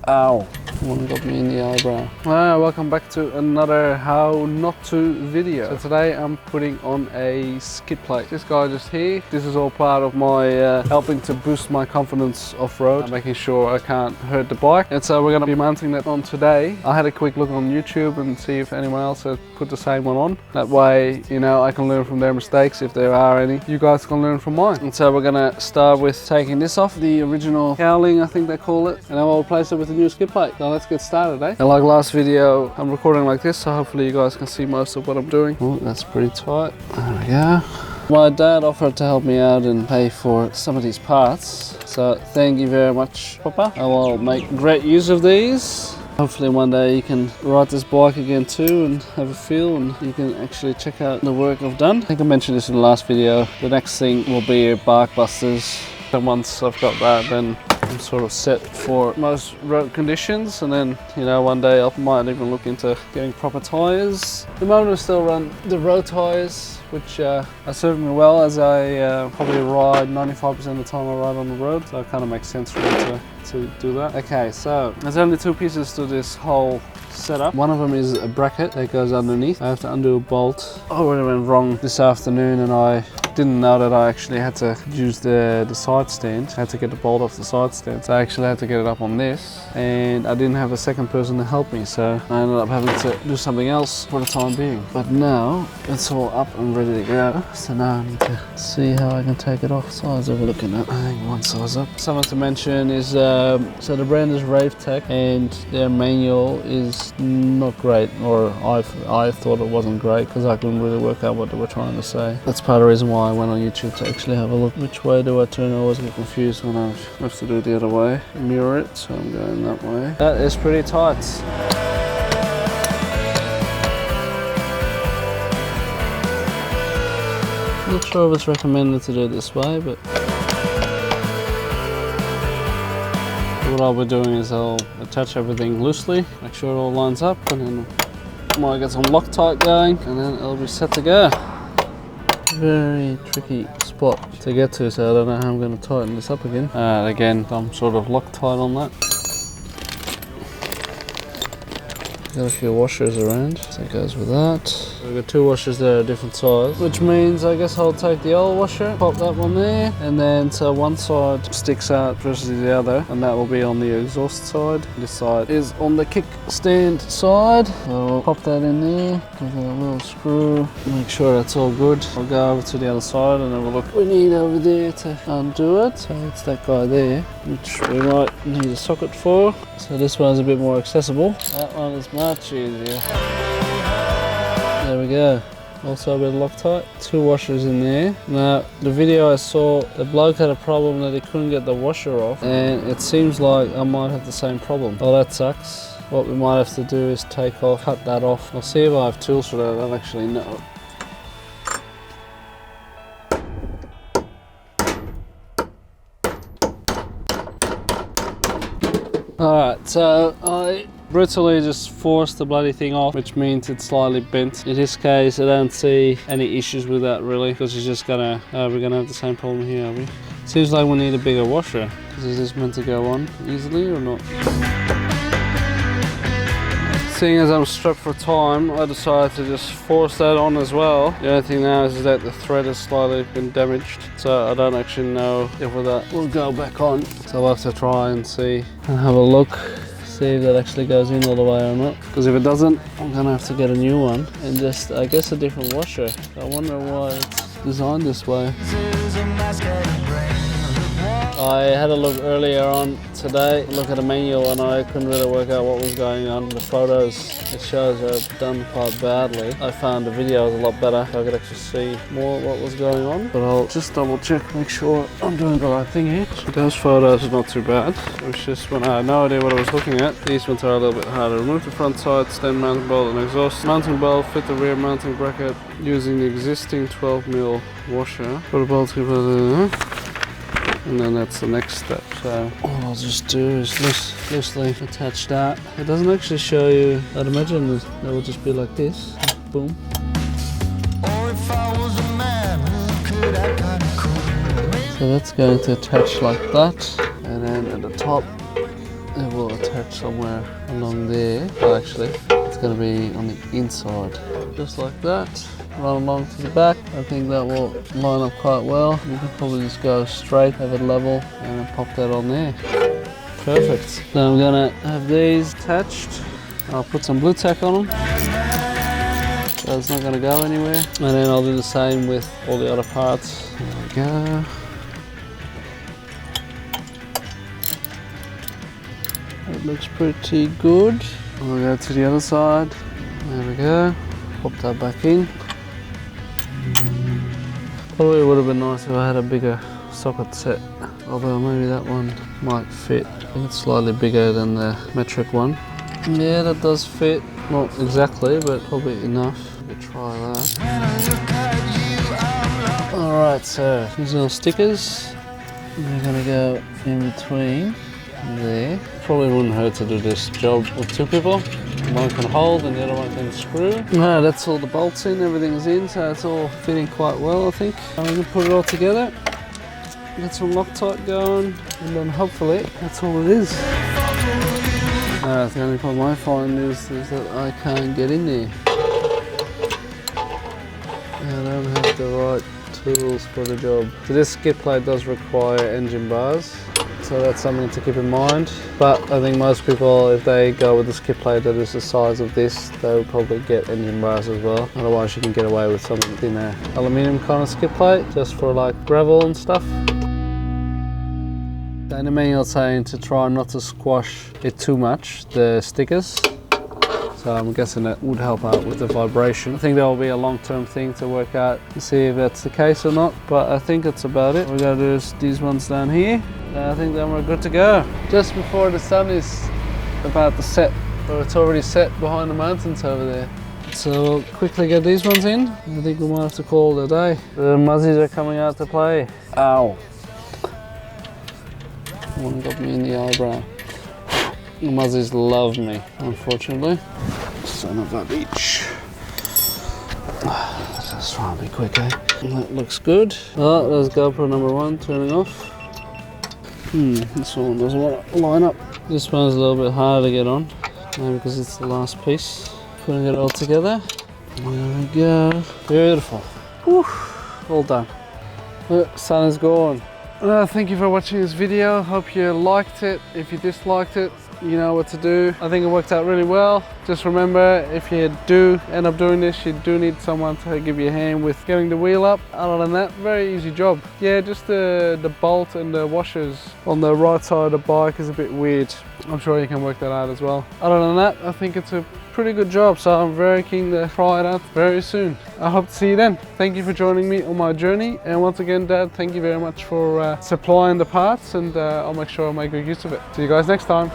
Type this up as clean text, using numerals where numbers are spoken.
Ow. One got me in the eyebrow. Welcome back to another how not to video. So today I'm putting on a skid plate. This guy just here, this is all part of my helping to boost my confidence off-road, making sure I can't hurt the bike. And so we're going to be mounting that on today. I had a quick look on YouTube and see if anyone else has put the same one on. That way, you know, I can learn from their mistakes if there are any. You guys can learn from mine. And so we're going to start with taking this off, the original cowling I think they call it, and then we'll replace it with a new skid plate. So let's get started, eh? And like last video, I'm recording like this, so hopefully you guys can see most of what I'm doing. Oh, that's pretty tight. There we go. My dad offered to help me out and pay for some of these parts. So thank you very much, Papa. I will make great use of these. Hopefully one day you can ride this bike again too and have a feel, and you can actually check out the work I've done. I think I mentioned this in the last video. The next thing will be bark busters. And once I've got that, then I'm sort of set for most road conditions, and then, you know, one day I might even look into getting proper tyres. At the moment I still run the road tyres, which are serving me well, as I probably ride 95% of the time I ride on the road, so it kind of makes sense for me to do that. Okay, so there's only two pieces to this whole setup. One of them is a bracket that goes underneath. I have to undo a bolt. I already went wrong this afternoon and I didn't know that I actually had to use the side stand. I had to get the bolt off the side stand, so I actually had to get it up on this, and I didn't have a second person to help me, so I ended up having to do something else for the time being. But now it's all up and ready to go, so now I need to see how I can take it off. Size are we looking at? I think one size up. Something to mention is so the brand is Ravetech and their manual is not great, or I thought it wasn't great because I couldn't really work out what they were trying to say. That's part of the reason why I went on YouTube to actually have a look. Which way do I turn? I always get confused when I have to do it the other way. Mirror it, so I'm going that way. That is pretty tight. Not sure if it's recommended to do it this way, but what I'll be doing is I'll attach everything loosely, make sure it all lines up, and then I might get some Loctite going, and then it'll be set to go. Very tricky spot to get to, so I don't know how I'm going to tighten this up again. Again, I'm sort of Loctite on that. Got a few washers around, so it goes with that. We've got two washers there, different size, which means I guess I'll take the old washer, pop that one there, and then so one side sticks out versus the other, and that will be on the exhaust side. This side is on the kickstand side. So I'll pop that in there, give it a little screw, make sure that's all good. I'll go over to the other side and have a look what we need over there to undo it. So it's that guy there, which we might need a socket for. So this one's a bit more accessible. That one is much easier. There we go. Also a bit of Loctite. Two washers in there. Now, the video I saw, the bloke had a problem that he couldn't get the washer off, and it seems like I might have the same problem. Oh, that sucks. What we might have to do is cut that off. I'll see if I have tools for that. I don't actually know. Alright, so I brutally just forced the bloody thing off, which means it's slightly bent. In this case, I don't see any issues with that really, because it's just gonna, we're gonna have the same problem here, are we? Seems like we need a bigger washer. Is this meant to go on easily or not? Seeing as I'm strapped for time, I decided to just force that on as well. The only thing now is that the thread has slightly been damaged, so I don't actually know if that will go back on. So I'll have to try and see and have a look, see if that actually goes in all the way or not. Because if it doesn't, I'm gonna have to get a new one and just, I guess, a different washer. I wonder why it's designed this way. I had a look earlier on today, look at the manual, and I couldn't really work out what was going on. The photos it shows are done quite badly. I found the video was a lot better, so I could actually see more what was going on. But I'll just double check, make sure I'm doing the right thing here. So those photos are not too bad. It was just when I had no idea what I was looking at. These ones are a little bit harder. Remove the front side, stand mounting bolt and exhaust. Mounting bolt, fit the rear mounting bracket using the existing 12mm washer. Put a bolt in, and then that's the next step. So all I'll just do is loosely attach that. It doesn't actually show you. I'd imagine it will just be like this. Boom. So that's going to attach like that, and then at the top it will attach attach somewhere along there. Well, actually, it's going to be on the inside, just like that. Run along to the back. I think that will line up quite well. You can probably just go straight, have it level, and then pop that on there. Perfect. Now I'm gonna have these attached. I'll put some blue tack on them, so it's not gonna go anywhere. And then I'll do the same with all the other parts. There we go. That looks pretty good. I'll go to the other side. There we go. Pop that back in. Probably would have been nice if I had a bigger socket set, although maybe that one might fit. I think it's slightly bigger than the metric one. Yeah, that does fit. Not exactly, but probably enough. We'll try that. Alright, so these are stickers. We're gonna go in between there. Probably wouldn't hurt to do this job with two people. One can hold and the other one can screw. That's all the bolts in, everything's in, so it's all fitting quite well, I think. And we can put it all together, get some Loctite going, and then hopefully that's all it is. The only problem I find is that I can't get in there. I don't have the right tools for the job. So this skid plate does require engine bars, so that's something to keep in mind. But I think most people, if they go with a skid plate that is the size of this, they'll probably get engine bars as well. Otherwise you can get away with something in a aluminium kind of skid plate, just for like gravel and stuff. In the manual it's saying to try not to squash it too much, the stickers. So I'm guessing that would help out with the vibration. I think that will be a long-term thing to work out to see if that's the case or not, but I think that's about it. We're going to do these ones down here. I think then we're good to go. Just before the sun is about to set, or it's already set behind the mountains over there. So we'll quickly get these ones in. I think we might have to call it a day. The muzzies are coming out to play. Ow. One got me in the eyebrow. The muzzies love me, unfortunately. Son of a bitch. Let's just try and be quick, eh? That looks good. Oh, there's GoPro number 1 turning off. This one doesn't want to line up. This one's a little bit harder to get on, maybe because it's the last piece. Putting it all together. There we go. Beautiful. Whew. All done. The sun is gone. Thank you for watching this video. Hope you liked it. If you disliked it, you know what to do. I think it worked out really well. Just remember, if you do end up doing this, you do need someone to give you a hand with getting the wheel up. Other than that, very easy job. Yeah, just the bolt and the washers on the right side of the bike is a bit weird. I'm sure you can work that out as well. Other than that, I think it's a pretty good job, so I'm very keen to try it out very soon. I hope to see you then. Thank you for joining me on my journey, and once again, Dad, thank you very much for supplying the parts, and I'll make sure I make good use of it. See you guys next time.